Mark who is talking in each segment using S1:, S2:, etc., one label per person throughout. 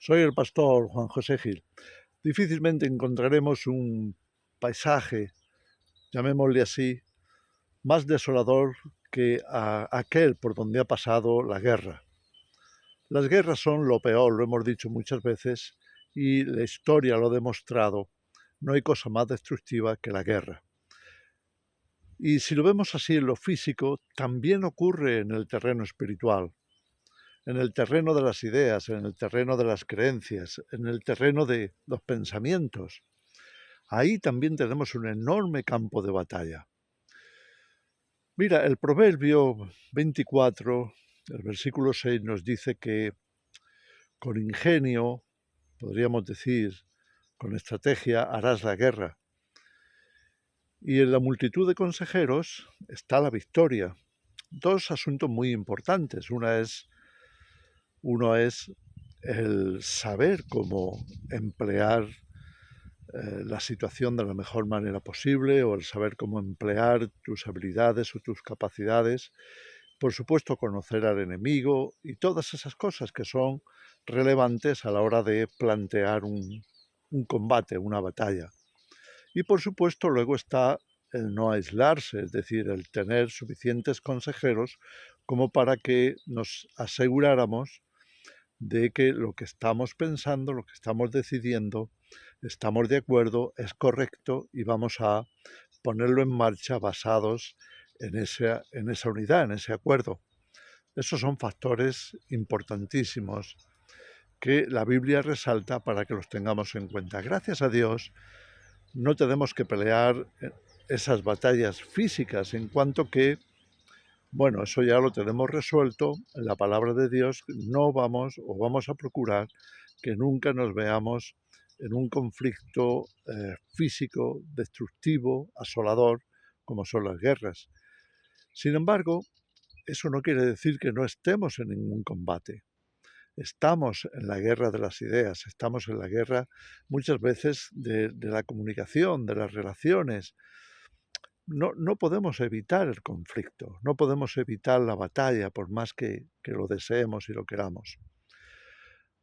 S1: Soy el pastor Juan José Gil. Difícilmente encontraremos un paisaje, llamémosle así, más desolador que aquel por donde ha pasado la guerra. Las guerras son lo peor, lo hemos dicho muchas veces, y la historia lo ha demostrado. No hay cosa más destructiva que la guerra. Y si lo vemos así en lo físico, también ocurre en el terreno espiritual, en el terreno de las ideas, en el terreno de las creencias, en el terreno de los pensamientos. Ahí también tenemos un enorme campo de batalla. Mira, el Proverbio 24, el versículo 6 nos dice que con ingenio, podríamos decir, con estrategia harás la guerra. Y en la multitud de consejeros está la victoria. Dos asuntos muy importantes. Uno es el saber cómo emplear la situación de la mejor manera posible, o el saber cómo emplear tus habilidades o tus capacidades. Por supuesto, conocer al enemigo y todas esas cosas que son relevantes a la hora de plantear un combate, una batalla. Y por supuesto, luego está el no aislarse, es decir, el tener suficientes consejeros como para que nos aseguráramos de que lo que estamos pensando, lo que estamos decidiendo, estamos de acuerdo, es correcto y vamos a ponerlo en marcha basados en esa unidad, en ese acuerdo. Esos son factores importantísimos que la Biblia resalta para que los tengamos en cuenta. Gracias a Dios, no tenemos que pelear esas batallas físicas, en cuanto que, bueno, eso ya lo tenemos resuelto. En la palabra de Dios no vamos o vamos a procurar que nunca nos veamos en un conflicto físico, destructivo, asolador, como son las guerras. Sin embargo, eso no quiere decir que no estemos en ningún combate. Estamos en la guerra de las ideas, estamos en la guerra muchas veces de la comunicación, de las relaciones. No podemos evitar el conflicto, no podemos evitar la batalla, por más que lo deseemos y lo queramos.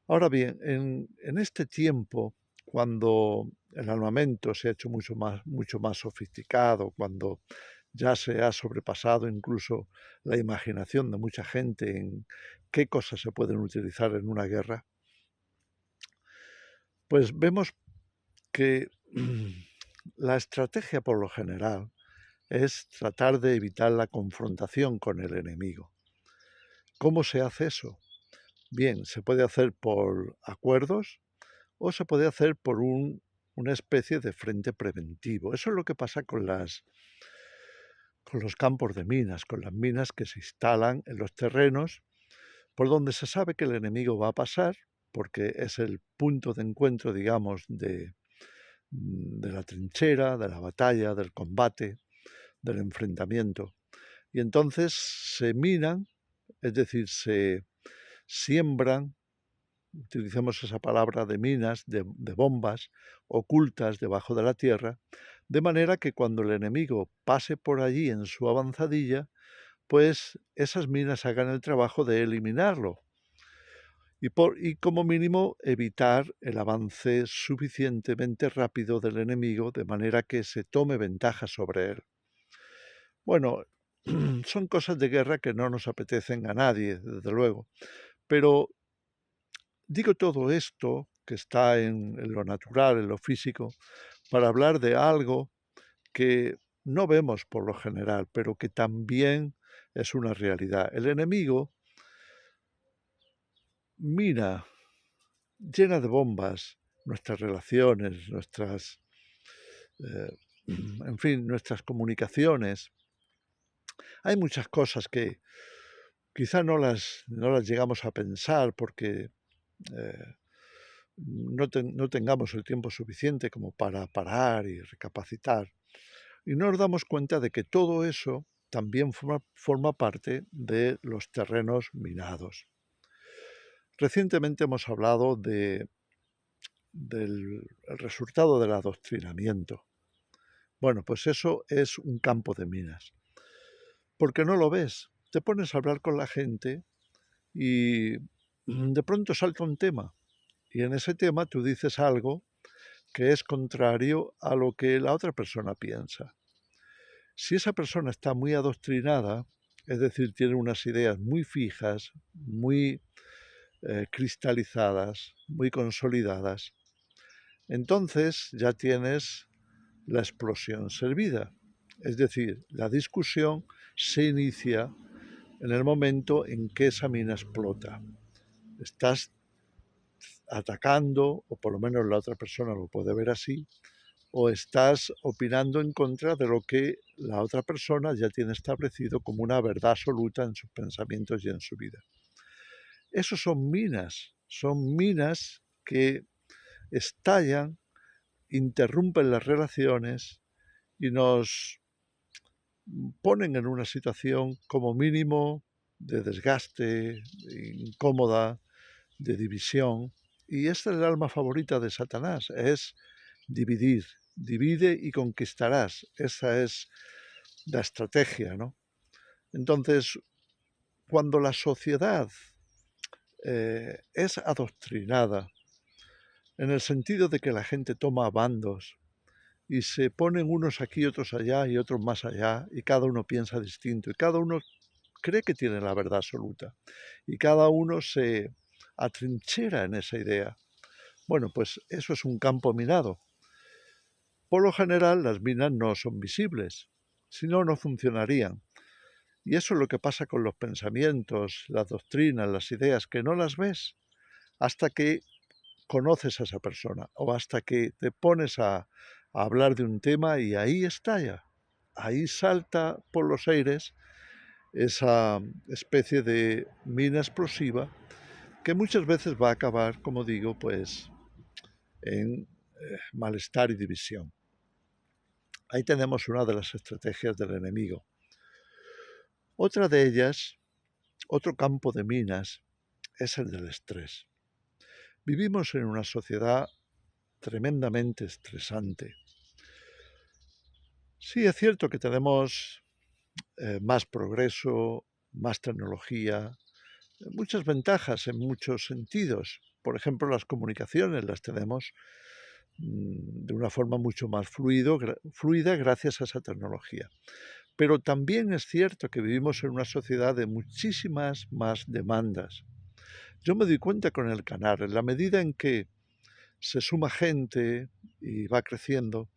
S1: Ahora bien, en este tiempo, cuando el armamento se ha hecho mucho más sofisticado, cuando ya se ha sobrepasado incluso la imaginación de mucha gente en qué cosas se pueden utilizar en una guerra, pues vemos que la estrategia por lo general es tratar de evitar la confrontación con el enemigo. ¿Cómo se hace eso? Bien, se puede hacer por acuerdos o se puede hacer por una especie de frente preventivo. Eso es lo que pasa con los campos de minas, con las minas que se instalan en los terrenos por donde se sabe que el enemigo va a pasar, porque es el punto de encuentro, digamos, de la trinchera, de la batalla, del combate, del enfrentamiento. Y entonces se minan, es decir, se siembran, utilicemos esa palabra de minas, de bombas ocultas debajo de la tierra, de manera que cuando el enemigo pase por allí en su avanzadilla, pues esas minas hagan el trabajo de eliminarlo y como mínimo evitar el avance suficientemente rápido del enemigo de manera que se tome ventaja sobre él. Bueno, son cosas de guerra que no nos apetecen a nadie, desde luego, pero digo todo esto que está en lo natural, en lo físico, para hablar de algo que no vemos por lo general, pero que también es una realidad. El enemigo mira, llena de bombas, nuestras relaciones, eh, en fin, nuestras comunicaciones. Hay muchas cosas que quizá no las llegamos a pensar porque eh, no tengamos el tiempo suficiente como para parar y recapacitar. Y no nos damos cuenta de que todo eso también forma parte de los terrenos minados. Recientemente hemos hablado del resultado del adoctrinamiento. Bueno, pues eso es un campo de minas. Porque no lo ves. Te pones a hablar con la gente y de pronto salta un tema y en ese tema tú dices algo que es contrario a lo que la otra persona piensa. Si esa persona está muy adoctrinada, es decir, tiene unas ideas muy fijas, muy cristalizadas, muy consolidadas, entonces ya tienes la explosión servida. Es decir, la discusión se inicia en el momento en que esa mina explota. Estás atacando, o por lo menos la otra persona lo puede ver así, o estás opinando en contra de lo que la otra persona ya tiene establecido como una verdad absoluta en sus pensamientos y en su vida. Esos son minas que estallan, interrumpen las relaciones y nos ponen en una situación como mínimo de desgaste, incómoda, de división. Y esta es el alma favorita de Satanás, es dividir. Divide y conquistarás. Esa es la estrategia, ¿no? Entonces, cuando la sociedad es adoctrinada, en el sentido de que la gente toma bandos y se ponen unos aquí, otros allá y otros más allá, y cada uno piensa distinto, y cada uno cree que tiene la verdad absoluta, y cada uno se atrinchera en esa idea. Bueno, pues eso es un campo minado. Por lo general, las minas no son visibles, si no, no funcionarían. Y eso es lo que pasa con los pensamientos, las doctrinas, las ideas, que no las ves hasta que conoces a esa persona o hasta que te pones a hablar de un tema y ahí estalla, ahí salta por los aires esa especie de mina explosiva que muchas veces va a acabar, como digo, pues en malestar y división. Ahí tenemos una de las estrategias del enemigo. Otra de ellas, otro campo de minas, es el del estrés. Vivimos en una sociedad tremendamente estresante. Sí, es cierto que tenemos más progreso, más tecnología, muchas ventajas en muchos sentidos. Por ejemplo, las comunicaciones las tenemos de una forma mucho más fluida gracias a esa tecnología. Pero también es cierto que vivimos en una sociedad de muchísimas más demandas. Yo me doy cuenta con el canal, en la medida en que se suma gente y va creciendo,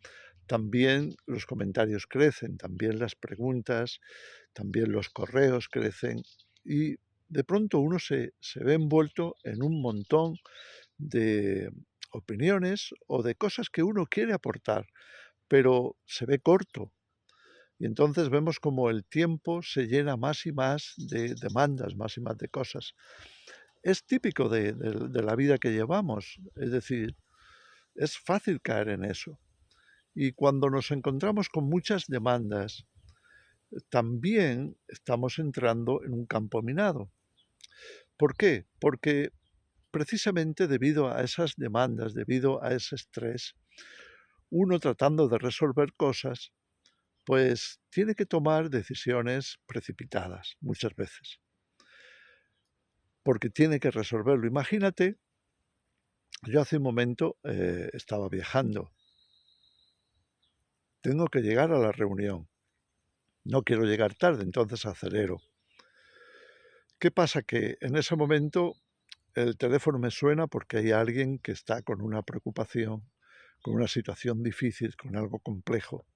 S1: también los comentarios crecen, también las preguntas, también los correos crecen y de pronto uno se ve envuelto en un montón de opiniones o de cosas que uno quiere aportar, pero se ve corto. Y entonces vemos como el tiempo se llena más y más de demandas, más y más de cosas. Es típico de la vida que llevamos, es decir, es fácil caer en eso. Y cuando nos encontramos con muchas demandas, también estamos entrando en un campo minado. ¿Por qué? Porque precisamente debido a esas demandas, debido a ese estrés, uno tratando de resolver cosas, pues tiene que tomar decisiones precipitadas muchas veces, porque tiene que resolverlo. Imagínate, yo hace un momento estaba viajando, tengo que llegar a la reunión, no quiero llegar tarde, entonces acelero. ¿Qué pasa? Que en ese momento el teléfono me suena porque hay alguien que está con una preocupación, con una situación difícil, con algo complejo.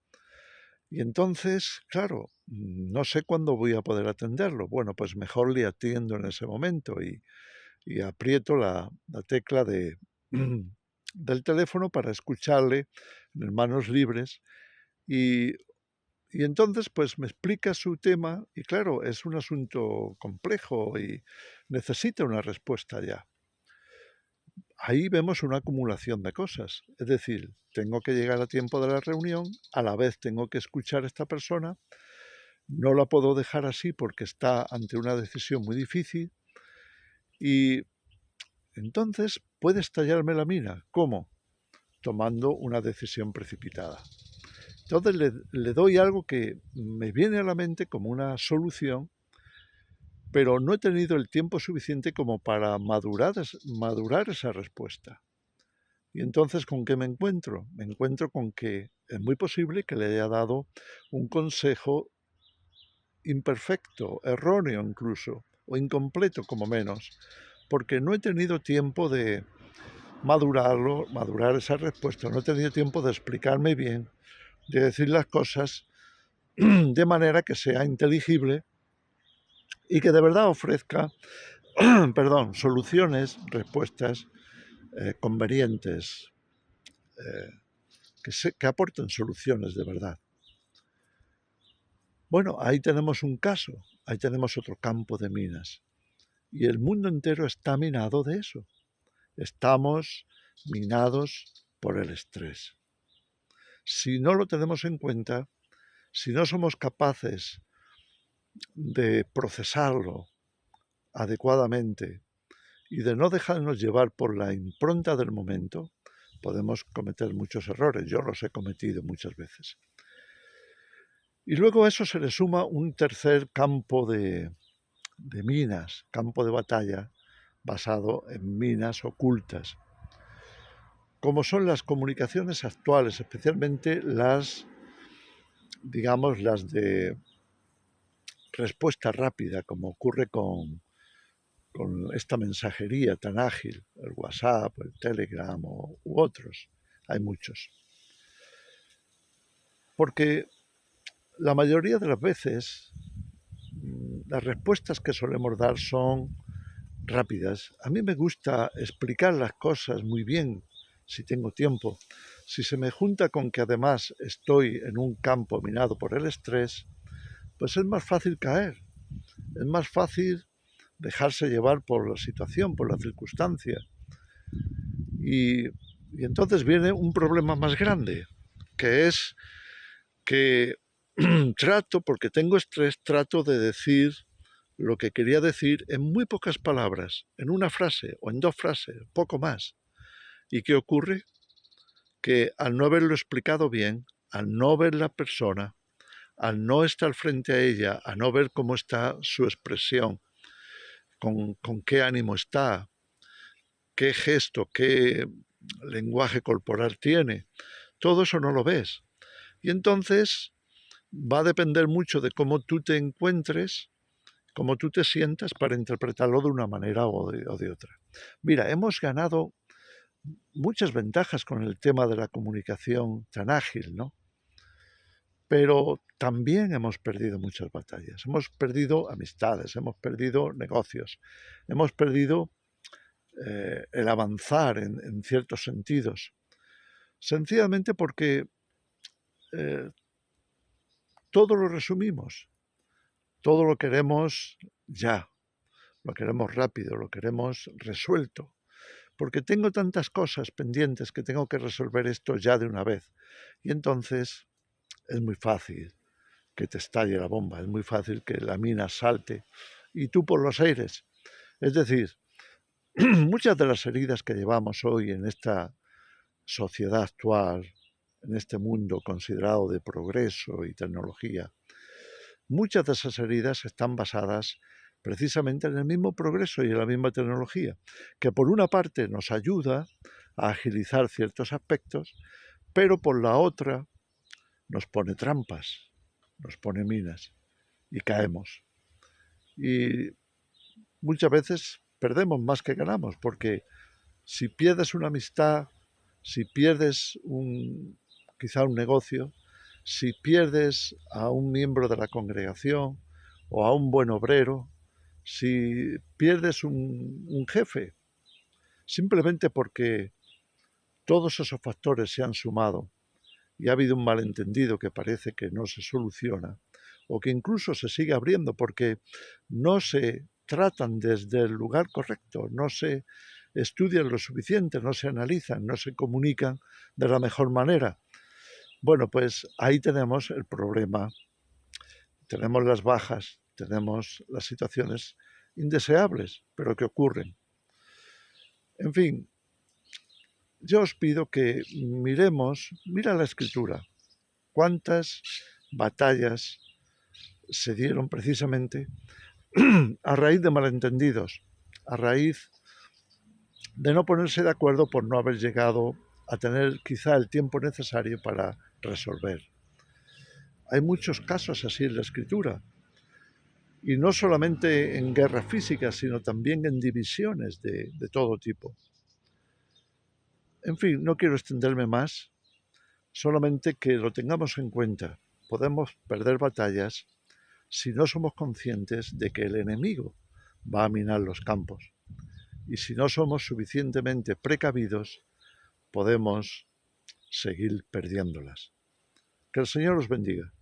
S1: Y entonces, claro, no sé cuándo voy a poder atenderlo. Bueno, pues mejor le atiendo en ese momento y aprieto la tecla del teléfono para escucharle en manos libres y, y entonces pues me explica su tema y claro, es un asunto complejo y necesita una respuesta ya. Ahí vemos una acumulación de cosas, es decir, tengo que llegar a tiempo de la reunión, a la vez tengo que escuchar a esta persona, no la puedo dejar así porque está ante una decisión muy difícil y entonces puede estallarme la mina. ¿Cómo? Tomando una decisión precipitada. Entonces le doy algo que me viene a la mente como una solución pero no he tenido el tiempo suficiente como para madurar esa respuesta. Y entonces, ¿con qué me encuentro? Me encuentro con que es muy posible que le haya dado un consejo imperfecto, erróneo incluso, o incompleto como menos, porque no he tenido tiempo de madurar esa respuesta, no he tenido tiempo de explicarme bien, de decir las cosas de manera que sea inteligible y que de verdad ofrezca, perdón, soluciones, respuestas convenientes, que aporten soluciones de verdad. Bueno, ahí tenemos un caso, ahí tenemos otro campo de minas. Y el mundo entero está minado de eso. Estamos minados por el estrés. Si no lo tenemos en cuenta, si no somos capaces de procesarlo adecuadamente y de no dejarnos llevar por la impronta del momento, podemos cometer muchos errores. Yo los he cometido muchas veces. Y luego a eso se le suma un tercer campo de minas, campo de batalla, basado en minas ocultas, como son las comunicaciones actuales, especialmente las de respuesta rápida, como ocurre con esta mensajería tan ágil, el WhatsApp, el Telegram u otros. Hay muchos. Porque la mayoría de las veces las respuestas que solemos dar son rápidas. A mí me gusta explicar las cosas muy bien si tengo tiempo. Si se me junta con que además estoy en un campo minado por el estrés, pues es más fácil caer. Es más fácil dejarse llevar por la situación, por la circunstancia. Y entonces viene un problema más grande, que es que porque tengo estrés, trato de decir lo que quería decir en muy pocas palabras, en una frase o en dos frases, poco más. ¿Y qué ocurre? Que al no haberlo explicado bien, al no ver la persona, al no estar frente a ella, a no ver cómo está su expresión, con qué ánimo está, qué gesto, qué lenguaje corporal tiene, todo eso no lo ves. Y entonces va a depender mucho de cómo tú te encuentres, cómo tú te sientas para interpretarlo de una manera o de otra. Mira, hemos ganado muchas ventajas con el tema de la comunicación tan ágil, ¿no? Pero también hemos perdido muchas batallas. Hemos perdido amistades, hemos perdido negocios, hemos perdido el avanzar en ciertos sentidos. Sencillamente porque eh, todo lo resumimos, todo lo queremos ya, lo queremos rápido, lo queremos resuelto. Porque tengo tantas cosas pendientes que tengo que resolver esto ya de una vez. Y entonces es muy fácil que te estalle la bomba, es muy fácil que la mina salte y tú por los aires. Es decir, muchas de las heridas que llevamos hoy en esta sociedad actual, en este mundo considerado de progreso y tecnología, muchas de esas heridas están basadas precisamente en el mismo progreso y en la misma tecnología, que por una parte nos ayuda a agilizar ciertos aspectos, pero por la otra nos pone trampas, nos pone minas y caemos. Y muchas veces perdemos más que ganamos, porque si pierdes una amistad, si pierdes quizá un negocio, si pierdes a un miembro de la congregación o a un buen obrero, si pierdes un jefe, simplemente porque todos esos factores se han sumado y ha habido un malentendido que parece que no se soluciona, o que incluso se sigue abriendo porque no se tratan desde el lugar correcto, no se estudian lo suficiente, no se analizan, no se comunican de la mejor manera. Bueno, pues ahí tenemos el problema, tenemos las bajas, tenemos las situaciones indeseables, pero que ocurren. En fin, yo os pido que mira la escritura, cuántas batallas se dieron precisamente a raíz de malentendidos, a raíz de no ponerse de acuerdo por no haber llegado a tener quizá el tiempo necesario para resolver. Hay muchos casos así en la escritura, y no solamente en guerras físicas, sino también en divisiones de todo tipo. En fin, no quiero extenderme más, solamente que lo tengamos en cuenta. Podemos perder batallas si no somos conscientes de que el enemigo va a minar los campos. Y si no somos suficientemente precavidos, podemos seguir perdiéndolas. Que el Señor os bendiga.